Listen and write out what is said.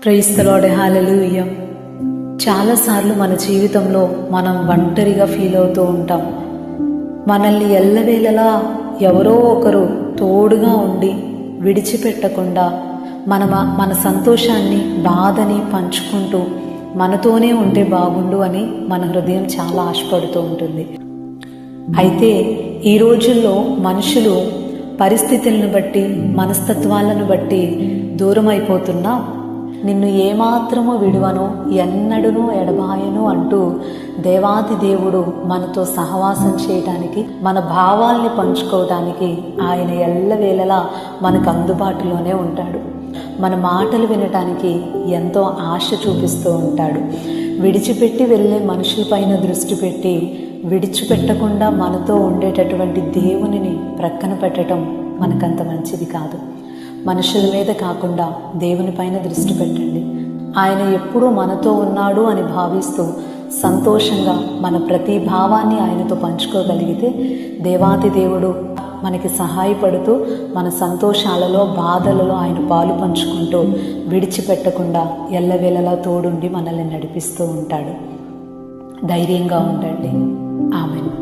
Praise the lord, హల్లెలూయా. చాలాసార్లు మన జీవితంలో మనం ఒంటరిగా ఫీల్ అవుతూ ఉంటాం. మనల్ని ఎల్లవేళలా ఎవరో ఒకరు తోడుగా ఉండి విడిచిపెట్టకుండా మన సంతోషాన్ని, బాధని పంచుకుంటూ మనతోనే ఉంటే బాగుండు అని మన హృదయం చాలా ఆశపడుతూ ఉంటుంది. అయితే ఈ రోజుల్లో మనుషులు పరిస్థితులను బట్టి, మనస్తత్వాలను బట్టి దూరం అయిపోతున్నా నిన్ను ఏమాత్రము విడువను, ఎన్నడూను ఎడబాయను అంటూ దేవాది దేవుడు మనతో సహవాసం చేయడానికి, మన భావాల్ని పంచుకోవడానికి ఆయన ఎల్లవేళలా మనకు అందుబాటులోనే ఉంటాడు. మన మాటలు వినటానికి ఎంతో ఆశ చూపిస్తూ ఉంటాడు. విడిచిపెట్టి వెళ్ళే మనుషులపైన దృష్టి పెట్టి విడిచిపెట్టకుండా మనతో ఉండేటటువంటి దేవునిని ప్రక్కన పెట్టడం మనకంత మంచిది కాదు. మనుషుల మీద కాకుండా దేవుని పైన దృష్టి పెట్టండి. ఆయన ఎప్పుడూ మనతో ఉన్నాడు అని భావిస్తూ సంతోషంగా మన ప్రతి భావాన్ని ఆయనతో పంచుకోగలిగితే దేవాది దేవుడు మనకి సహాయపడుతూ మన సంతోషాలలో, బాధలలో ఆయన పాలు పంచుకుంటూ విడిచిపెట్టకుండా ఎల్లవేళలా తోడుండి మనల్ని నడిపిస్తూ ఉంటాడు. ధైర్యంగా ఉండండి. ఆమేన్.